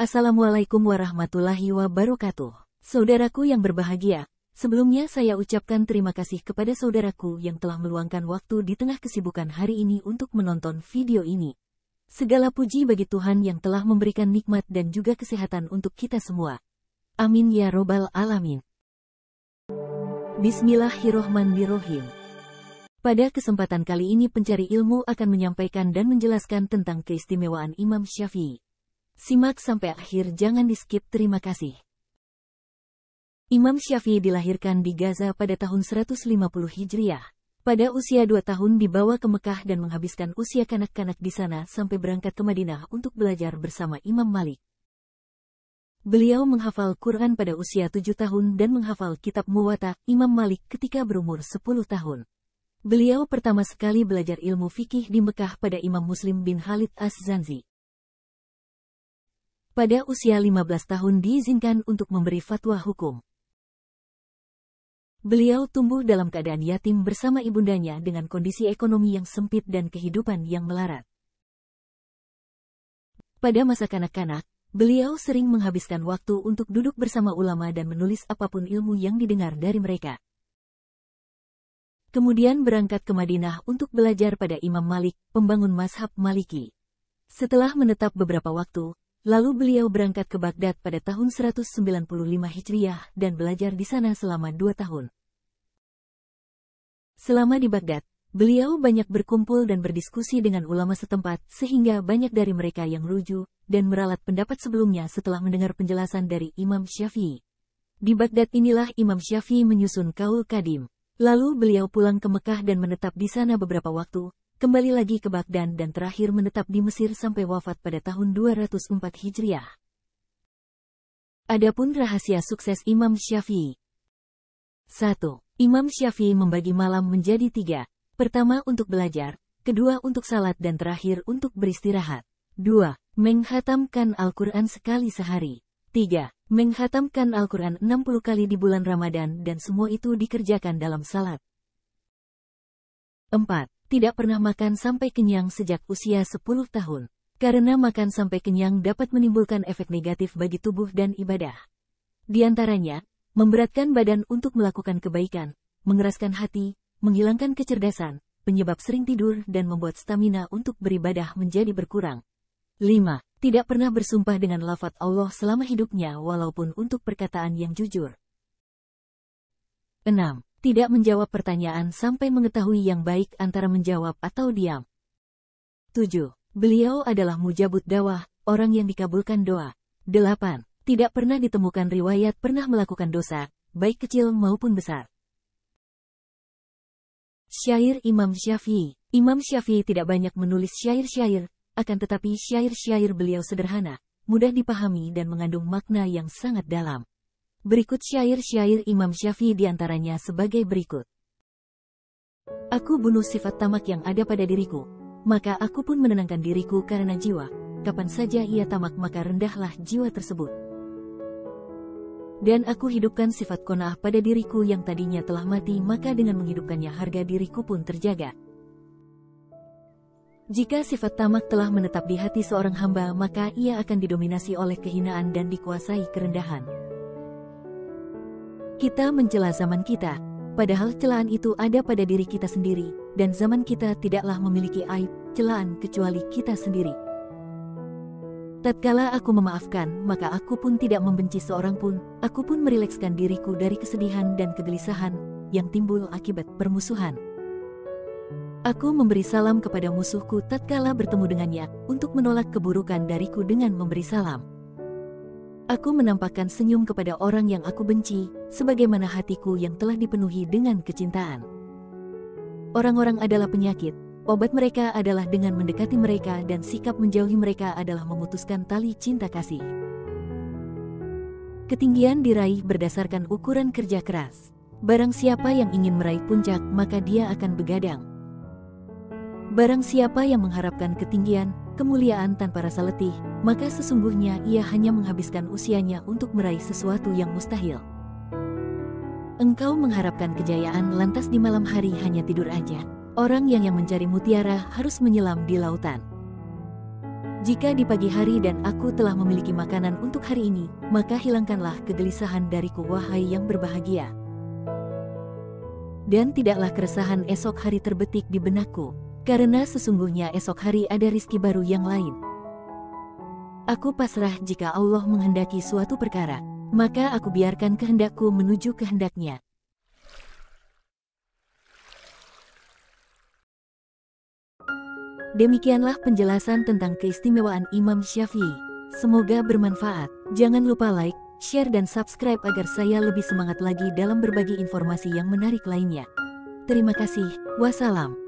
Assalamualaikum warahmatullahi wabarakatuh. Saudaraku yang berbahagia, sebelumnya saya ucapkan terima kasih kepada saudaraku yang telah meluangkan waktu di tengah kesibukan hari ini untuk menonton video ini. Segala puji bagi Tuhan yang telah memberikan nikmat dan juga kesehatan untuk kita semua. Amin ya robbal alamin. Bismillahirrohmanirrohim. Pada kesempatan kali ini pencari ilmu akan menyampaikan dan menjelaskan tentang keistimewaan Imam Syafi'i. Simak sampai akhir, jangan di-skip, terima kasih. Imam Syafi'i dilahirkan di Gaza pada tahun 150 Hijriah. Pada usia 2 tahun dibawa ke Mekah dan menghabiskan usia kanak-kanak di sana sampai berangkat ke Madinah untuk belajar bersama Imam Malik. Beliau menghafal Quran pada usia 7 tahun dan menghafal kitab Muwatta Imam Malik ketika berumur 10 tahun. Beliau pertama sekali belajar ilmu fikih di Mekah pada Imam Muslim bin Khalid Az-Zanzi. Pada usia 15 tahun diizinkan untuk memberi fatwa hukum. Beliau tumbuh dalam keadaan yatim bersama ibundanya dengan kondisi ekonomi yang sempit dan kehidupan yang melarat. Pada masa kanak-kanak, beliau sering menghabiskan waktu untuk duduk bersama ulama dan menulis apapun ilmu yang didengar dari mereka. Kemudian berangkat ke Madinah untuk belajar pada Imam Malik, pembangun mazhab Maliki. Setelah menetap beberapa waktu, lalu beliau berangkat ke Baghdad pada tahun 195 Hijriah dan belajar di sana selama 2 tahun. Selama di Baghdad, beliau banyak berkumpul dan berdiskusi dengan ulama setempat sehingga banyak dari mereka yang rujuk dan meralat pendapat sebelumnya setelah mendengar penjelasan dari Imam Syafi'i. Di Baghdad inilah Imam Syafi'i menyusun Qaul Qadim. Lalu beliau pulang ke Mekah dan menetap di sana beberapa waktu, kembali lagi ke Baghdad dan terakhir menetap di Mesir sampai wafat pada tahun 204 Hijriah. Adapun rahasia sukses Imam Syafi'i. 1. Imam Syafi'i membagi malam menjadi 3. Pertama untuk belajar, kedua untuk salat dan terakhir untuk beristirahat. 2. Menghatamkan Al-Quran sekali sehari. 3. Menghatamkan Al-Quran 60 kali di bulan Ramadan dan semua itu dikerjakan dalam salat. 4. Tidak pernah makan sampai kenyang sejak usia 10 tahun. Karena makan sampai kenyang dapat menimbulkan efek negatif bagi tubuh dan ibadah. Di antaranya, memberatkan badan untuk melakukan kebaikan, mengeraskan hati, menghilangkan kecerdasan, penyebab sering tidur dan membuat stamina untuk beribadah menjadi berkurang. 5. Tidak pernah bersumpah dengan lafaz Allah selama hidupnya walaupun untuk perkataan yang jujur. 6. Tidak menjawab pertanyaan sampai mengetahui yang baik antara menjawab atau diam. 7. Beliau adalah mujabud dawah, orang yang dikabulkan doa. 8. Tidak pernah ditemukan riwayat pernah melakukan dosa, baik kecil maupun besar. Syair Imam Syafi'i. Imam Syafi'i tidak banyak menulis syair-syair, akan tetapi syair-syair beliau sederhana, mudah dipahami dan mengandung makna yang sangat dalam. Berikut syair-syair Imam Syafi'i diantaranya sebagai berikut. Aku bunuh sifat tamak yang ada pada diriku, maka aku pun menenangkan diriku karena jiwa. Kapan saja ia tamak maka rendahlah jiwa tersebut. Dan aku hidupkan sifat qanaah pada diriku yang tadinya telah mati, maka dengan menghidupkannya harga diriku pun terjaga. Jika sifat tamak telah menetap di hati seorang hamba, maka ia akan didominasi oleh kehinaan dan dikuasai kerendahan. Kita mencela zaman kita, padahal celaan itu ada pada diri kita sendiri, dan zaman kita tidaklah memiliki aib, celaan kecuali kita sendiri. Tatkala aku memaafkan, maka aku pun tidak membenci seorang pun, aku pun merilekskan diriku dari kesedihan dan kegelisahan yang timbul akibat permusuhan. Aku memberi salam kepada musuhku tatkala bertemu dengannya, untuk menolak keburukan dariku dengan memberi salam. Aku menampakkan senyum kepada orang yang aku benci, sebagaimana hatiku yang telah dipenuhi dengan kecintaan. Orang-orang adalah penyakit, obat mereka adalah dengan mendekati mereka dan sikap menjauhi mereka adalah memutuskan tali cinta kasih. Ketinggian diraih berdasarkan ukuran kerja keras. Barang siapa yang ingin meraih puncak, maka dia akan begadang. Barang siapa yang mengharapkan ketinggian, kemuliaan tanpa rasa letih, maka sesungguhnya ia hanya menghabiskan usianya untuk meraih sesuatu yang mustahil. Engkau mengharapkan kejayaan lantas di malam hari hanya tidur aja. Orang yang mencari mutiara harus menyelam di lautan. Jika di pagi hari dan aku telah memiliki makanan untuk hari ini, maka hilangkanlah kegelisahan dariku wahai yang berbahagia. Dan tidaklah keresahan esok hari terbetik di benakku, karena sesungguhnya esok hari ada rizki baru yang lain. Aku pasrah jika Allah menghendaki suatu perkara, maka aku biarkan kehendakku menuju kehendaknya. Demikianlah penjelasan tentang keistimewaan Imam Syafi'i. Semoga bermanfaat. Jangan lupa like, share dan subscribe agar saya lebih semangat lagi dalam berbagi informasi yang menarik lainnya. Terima kasih. Wassalam.